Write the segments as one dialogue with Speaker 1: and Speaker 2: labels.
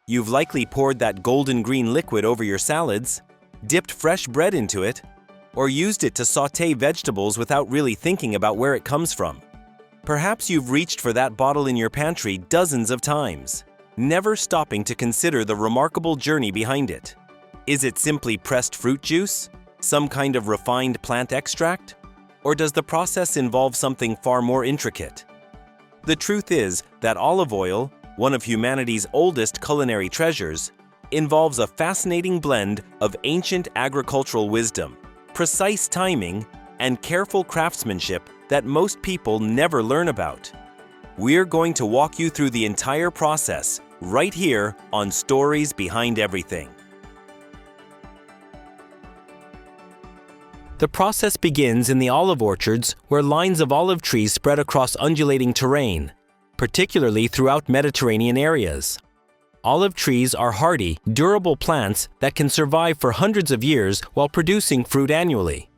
Speaker 1: You've likely poured that golden green liquid over your salads, dipped fresh bread into it, or used it to sauté vegetables without really thinking about where it comes from. Perhaps you've reached for that bottle in your pantry dozens of times, never stopping to consider the remarkable journey behind it. Is it simply pressed fruit juice? Some kind of refined plant extract? Or does the process involve something far more intricate? The truth is that olive oil, one of humanity's oldest culinary treasures, involves a fascinating blend of ancient agricultural wisdom, precise timing, and careful craftsmanship that most people never learn about. We're going to walk you through the entire process right here on Stories Behind Everything. The process begins in the olive orchards where lines of olive trees spread across undulating terrain, particularly throughout Mediterranean areas. Olive trees are hardy, durable plants that can survive for hundreds of years while producing fruit annually.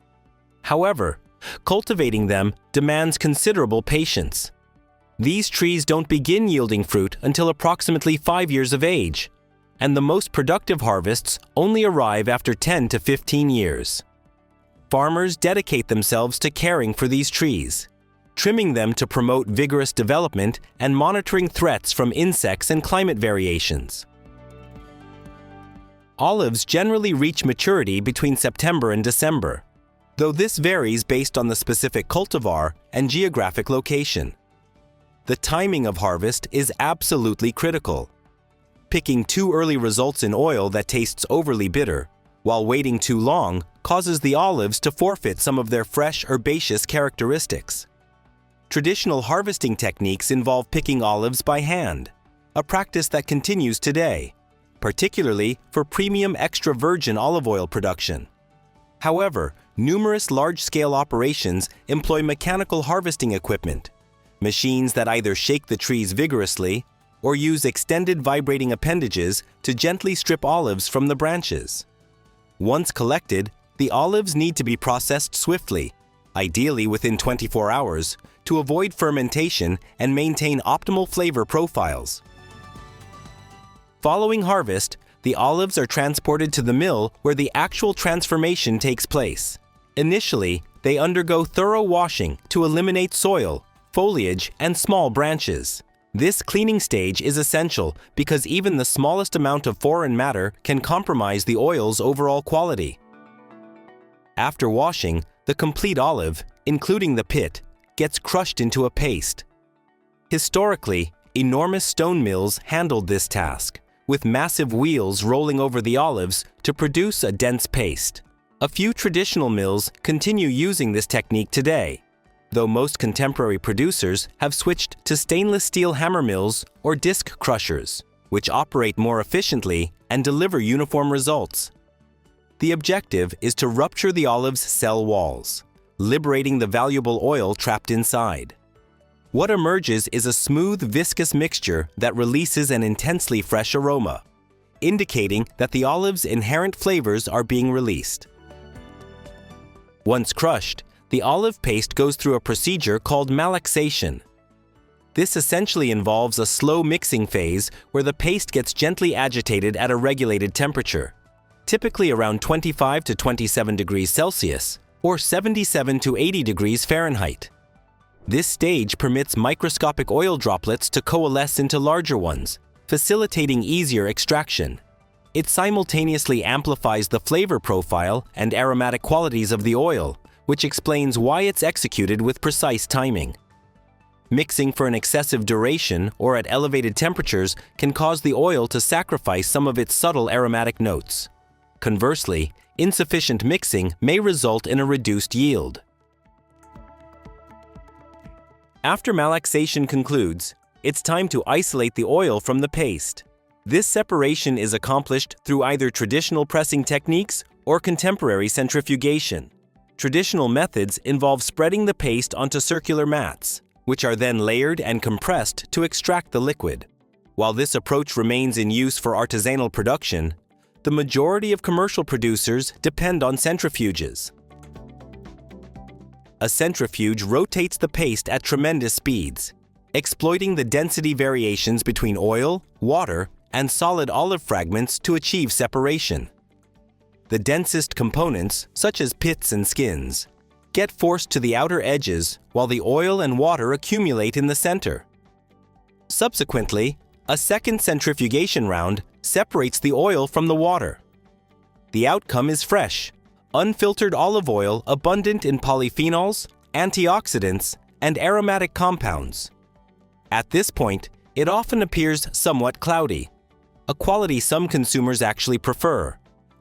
Speaker 1: However, cultivating them demands considerable patience. These trees don't begin yielding fruit until approximately 5 years of age, and the most productive harvests only arrive after 10 to 15 years. Farmers dedicate themselves to caring for these trees, trimming them to promote vigorous development and monitoring threats from insects and climate variations. Olives generally reach maturity between September and December, though this varies based on the specific cultivar and geographic location. The timing of harvest is absolutely critical. Picking too early results in oil that tastes overly bitter, while waiting too long causes the olives to forfeit some of their fresh herbaceous characteristics. Traditional harvesting techniques involve picking olives by hand, a practice that continues today, particularly for premium extra virgin olive oil production. However, numerous large-scale operations employ mechanical harvesting equipment, machines that either shake the trees vigorously or use extended vibrating appendages to gently strip olives from the branches. Once collected, the olives need to be processed swiftly, ideally within 24 hours, to avoid fermentation and maintain optimal flavor profiles. Following harvest, the olives are transported to the mill where the actual transformation takes place. Initially, they undergo thorough washing to eliminate soil, foliage, and small branches. This cleaning stage is essential because even the smallest amount of foreign matter can compromise the oil's overall quality. After washing, the complete olive, including the pit, gets crushed into a paste. Historically, enormous stone mills handled this task, with massive wheels rolling over the olives to produce a dense paste. A few traditional mills continue using this technique today, though most contemporary producers have switched to stainless steel hammer mills or disc crushers, which operate more efficiently and deliver uniform results. The objective is to rupture the olive's cell walls, liberating the valuable oil trapped inside. What emerges is a smooth, viscous mixture that releases an intensely fresh aroma, indicating that the olive's inherent flavors are being released. Once crushed, the olive paste goes through a procedure called malaxation. This essentially involves a slow mixing phase where the paste gets gently agitated at a regulated temperature, typically around 25 to 27 degrees Celsius or 77 to 80 degrees Fahrenheit. This stage permits microscopic oil droplets to coalesce into larger ones, facilitating easier extraction. It simultaneously amplifies the flavor profile and aromatic qualities of the oil, which explains why it's executed with precise timing. Mixing for an excessive duration or at elevated temperatures can cause the oil to sacrifice some of its subtle aromatic notes. Conversely, insufficient mixing may result in a reduced yield. After malaxation concludes, it's time to isolate the oil from the paste. This separation is accomplished through either traditional pressing techniques or contemporary centrifugation. Traditional methods involve spreading the paste onto circular mats, which are then layered and compressed to extract the liquid. While this approach remains in use for artisanal production, the majority of commercial producers depend on centrifuges. A centrifuge rotates the paste at tremendous speeds, exploiting the density variations between oil, water, and solid olive fragments to achieve separation. The densest components, such as pits and skins, get forced to the outer edges while the oil and water accumulate in the center. Subsequently, a second centrifugation round separates the oil from the water. The outcome is fresh, unfiltered olive oil abundant in polyphenols, antioxidants, and aromatic compounds. At this point, it often appears somewhat cloudy, a quality some consumers actually prefer,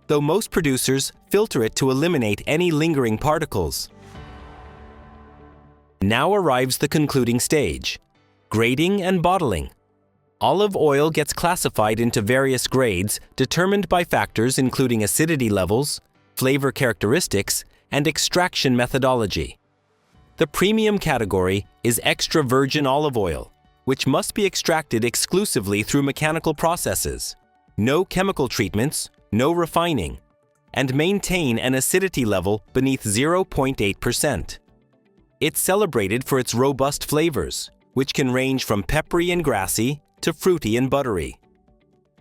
Speaker 1: though most producers filter it to eliminate any lingering particles. Now arrives the concluding stage: grading and bottling. Olive oil gets classified into various grades determined by factors including acidity levels, flavor characteristics, and extraction methodology. The premium category is extra virgin olive oil, which must be extracted exclusively through mechanical processes, no chemical treatments, no refining, and maintain an acidity level beneath 0.8%. It's celebrated for its robust flavors, which can range from peppery and grassy to fruity and buttery.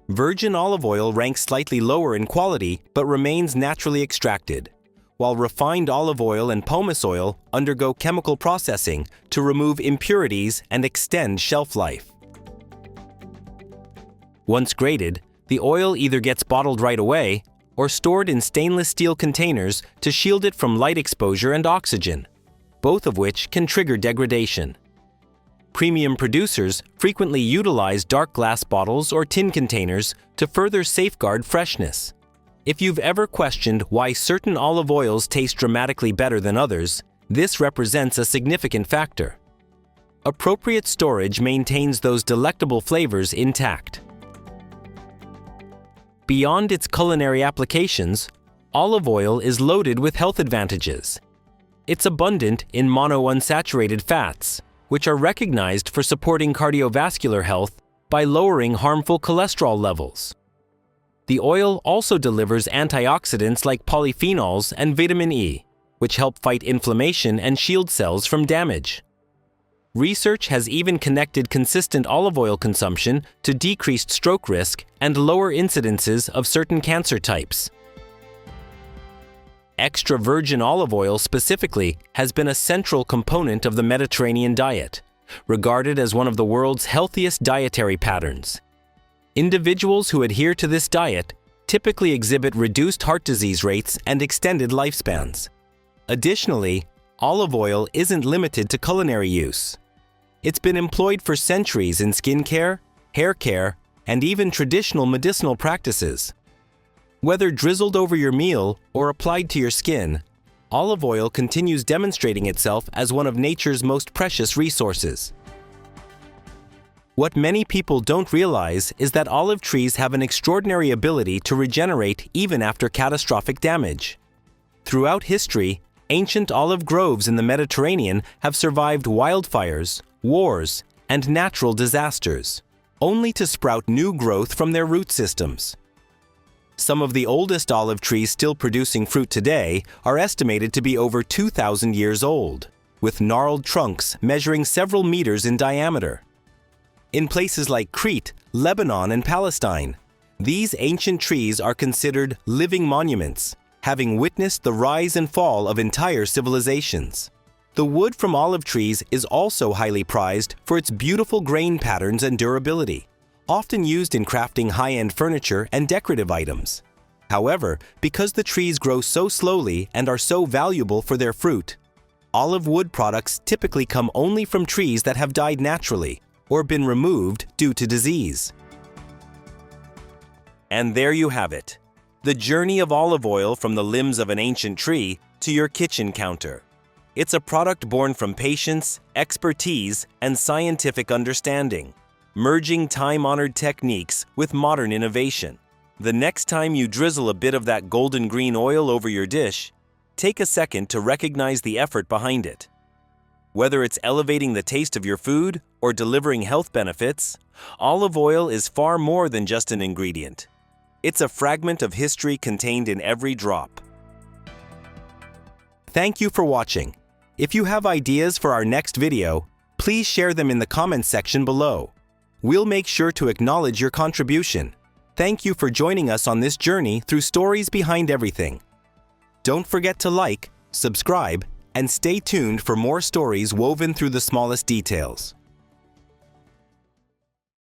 Speaker 1: Virgin olive oil ranks slightly lower in quality but remains naturally extracted, while refined olive oil and pomace oil undergo chemical processing to remove impurities and extend shelf life. Once graded, the oil either gets bottled right away or stored in stainless steel containers to shield it from light exposure and oxygen, both of which can trigger degradation. Premium producers frequently utilize dark glass bottles or tin containers to further safeguard freshness. If you've ever questioned why certain olive oils taste dramatically better than others, this represents a significant factor. Appropriate storage maintains those delectable flavors intact. Beyond its culinary applications, olive oil is loaded with health advantages. It's abundant in monounsaturated fats, which are recognized for supporting cardiovascular health by lowering harmful cholesterol levels. The oil also delivers antioxidants like polyphenols and vitamin E, which help fight inflammation and shield cells from damage. Research has even connected consistent olive oil consumption to decreased stroke risk and lower incidences of certain cancer types. Extra virgin olive oil specifically has been a central component of the Mediterranean diet, regarded as one of the world's healthiest dietary patterns. Individuals who adhere to this diet typically exhibit reduced heart disease rates and extended lifespans. Additionally, olive oil isn't limited to culinary use. It's been employed for centuries in skincare, hair care, and even traditional medicinal practices. Whether drizzled over your meal or applied to your skin, olive oil continues demonstrating itself as one of nature's most precious resources. What many people don't realize is that olive trees have an extraordinary ability to regenerate even after catastrophic damage. Throughout history, ancient olive groves in the Mediterranean have survived wildfires, wars, and natural disasters, only to sprout new growth from their root systems. Some of the oldest olive trees still producing fruit today are estimated to be over 2,000 years old, with gnarled trunks measuring several meters in diameter. In places like Crete, Lebanon, and Palestine, these ancient trees are considered living monuments, having witnessed the rise and fall of entire civilizations. The wood from olive trees is also highly prized for its beautiful grain patterns and durability, often used in crafting high-end furniture and decorative items. However, because the trees grow so slowly and are so valuable for their fruit, olive wood products typically come only from trees that have died naturally or been removed due to disease. And there you have it, the journey of olive oil from the limbs of an ancient tree to your kitchen counter. It's a product born from patience, expertise, and scientific understanding, merging time-honored techniques with modern innovation. The next time you drizzle a bit of that golden green oil over your dish, take a second to recognize the effort behind it. Whether it's elevating the taste of your food or delivering health benefits, olive oil is far more than just an ingredient. It's a fragment of history contained in every drop. Thank you for watching. If you have ideas for our next video, please share them in the comments section below. We'll make sure to acknowledge your contribution. Thank you for joining us on this journey through stories behind everything. Don't forget to like, subscribe, and stay tuned for more stories woven through the smallest details.